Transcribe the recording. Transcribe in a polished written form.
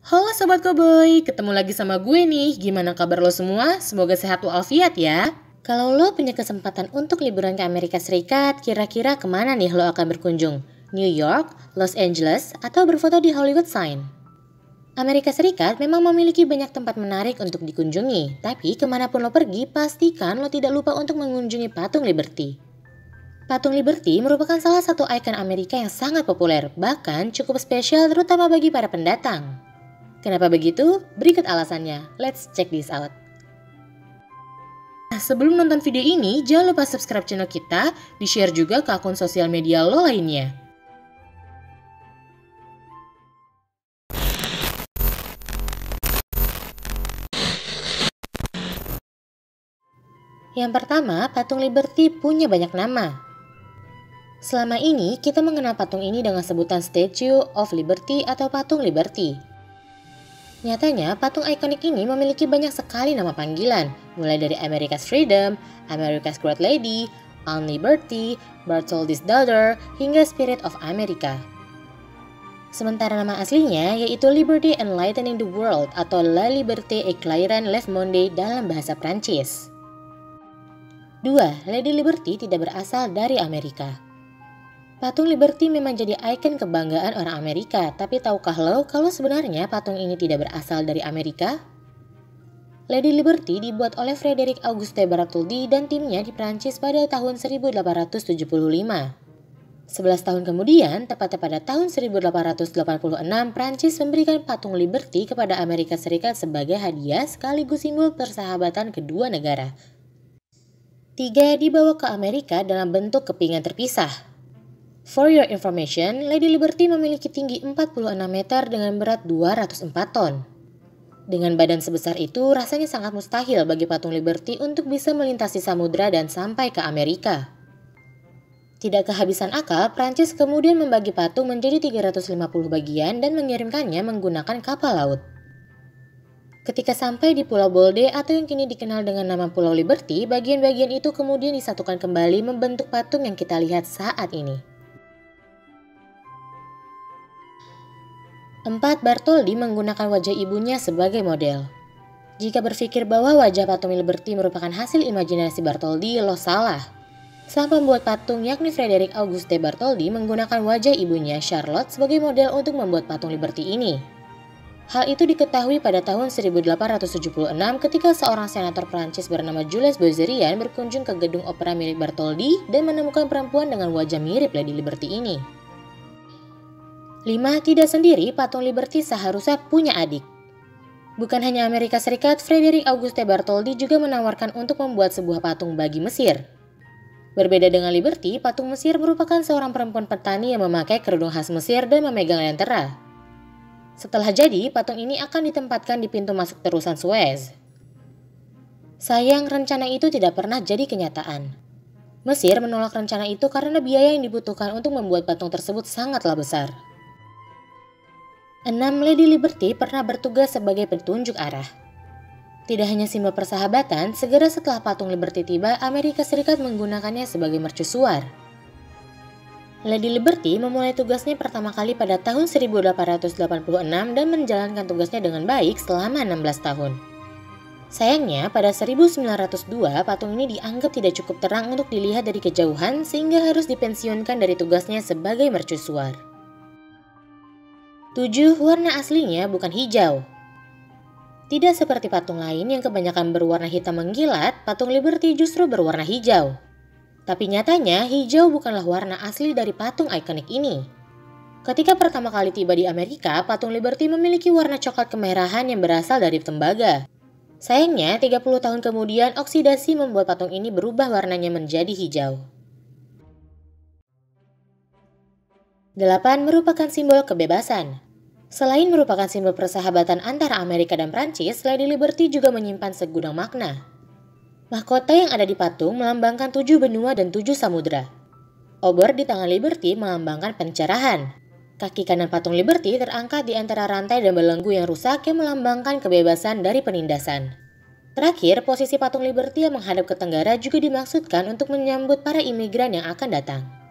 Halo Sobat Koboi, ketemu lagi sama gue nih. Gimana kabar lo semua? Semoga sehat walafiat ya. Kalau lo punya kesempatan untuk liburan ke Amerika Serikat, kira-kira kemana nih lo akan berkunjung? New York, Los Angeles, atau berfoto di Hollywood Sign? Amerika Serikat memang memiliki banyak tempat menarik untuk dikunjungi, tapi kemanapun lo pergi, pastikan lo tidak lupa untuk mengunjungi Patung Liberty. Patung Liberty merupakan salah satu ikon Amerika yang sangat populer, bahkan cukup spesial terutama bagi para pendatang. Kenapa begitu? Berikut alasannya. Let's check this out. Nah, sebelum nonton video ini, jangan lupa subscribe channel kita, di-share juga ke akun sosial media lo lainnya. Yang pertama, Patung Liberty punya banyak nama. Selama ini, kita mengenal patung ini dengan sebutan Statue of Liberty atau Patung Liberty. Nyatanya, patung ikonik ini memiliki banyak sekali nama panggilan, mulai dari America's Freedom, America's Great Lady, Aunt Liberty, Bartholdi's Daughter, hingga Spirit of America. Sementara nama aslinya yaitu Liberty Enlightening the World atau La Liberté Éclairant le Monde dalam bahasa Prancis. 2. Lady Liberty tidak berasal dari Amerika. Patung Liberty memang jadi ikon kebanggaan orang Amerika, tapi tahukah lo kalau sebenarnya patung ini tidak berasal dari Amerika? Lady Liberty dibuat oleh Frederick Auguste Bartholdi dan timnya di Prancis pada tahun 1875. 11 tahun kemudian, tepatnya pada tahun 1886, Prancis memberikan patung Liberty kepada Amerika Serikat sebagai hadiah sekaligus simbol persahabatan kedua negara. 3. Dibawa ke Amerika dalam bentuk kepingan terpisah. For your information, Lady Liberty memiliki tinggi 46 meter dengan berat 204 ton. Dengan badan sebesar itu, rasanya sangat mustahil bagi patung Liberty untuk bisa melintasi samudra dan sampai ke Amerika. Tidak kehabisan akal, Prancis kemudian membagi patung menjadi 350 bagian dan mengirimkannya menggunakan kapal laut. Ketika sampai di Pulau Bolde atau yang kini dikenal dengan nama Pulau Liberty, bagian-bagian itu kemudian disatukan kembali membentuk patung yang kita lihat saat ini. 4. Bartholdi menggunakan wajah ibunya sebagai model. Jika berpikir bahwa wajah patung Liberty merupakan hasil imajinasi Bartholdi, lo salah. Sang pembuat patung yakni Frederick Auguste Bartholdi menggunakan wajah ibunya Charlotte sebagai model untuk membuat patung Liberty ini. Hal itu diketahui pada tahun 1876 ketika seorang senator Prancis bernama Jules Boiserian berkunjung ke gedung opera milik Bartholdi dan menemukan perempuan dengan wajah mirip Lady Liberty ini. 5. Tidak sendiri, patung Liberty seharusnya punya adik. Bukan hanya Amerika Serikat, Frederick Auguste Bartholdi juga menawarkan untuk membuat sebuah patung bagi Mesir. Berbeda dengan Liberty, patung Mesir merupakan seorang perempuan petani yang memakai kerudung khas Mesir dan memegang lentera. Setelah jadi, patung ini akan ditempatkan di pintu masuk terusan Suez. Sayang, rencana itu tidak pernah jadi kenyataan. Mesir menolak rencana itu karena biaya yang dibutuhkan untuk membuat patung tersebut sangatlah besar. 6. Lady Liberty pernah bertugas sebagai petunjuk arah. Tidak hanya simbol persahabatan, segera setelah patung Liberty tiba, Amerika Serikat menggunakannya sebagai mercusuar. Lady Liberty memulai tugasnya pertama kali pada tahun 1886 dan menjalankan tugasnya dengan baik selama 16 tahun. Sayangnya, pada 1902 patung ini dianggap tidak cukup terang untuk dilihat dari kejauhan sehingga harus dipensiunkan dari tugasnya sebagai mercusuar. 7. Warna aslinya bukan hijau. Tidak seperti patung lain yang kebanyakan berwarna hitam mengkilat, patung Liberty justru berwarna hijau. Tapi nyatanya, hijau bukanlah warna asli dari patung ikonik ini. Ketika pertama kali tiba di Amerika, patung Liberty memiliki warna coklat kemerahan yang berasal dari tembaga. Sayangnya, 30 tahun kemudian oksidasi membuat patung ini berubah warnanya menjadi hijau. 8. Merupakan simbol kebebasan. Selain merupakan simbol persahabatan antara Amerika dan Prancis, Lady Liberty juga menyimpan segudang makna. Mahkota yang ada di patung melambangkan 7 benua dan 7 samudra. Obor di tangan Liberty melambangkan pencerahan. Kaki kanan patung Liberty terangkat di antara rantai dan belenggu yang rusak yang melambangkan kebebasan dari penindasan. Terakhir, posisi patung Liberty yang menghadap ke tenggara juga dimaksudkan untuk menyambut para imigran yang akan datang.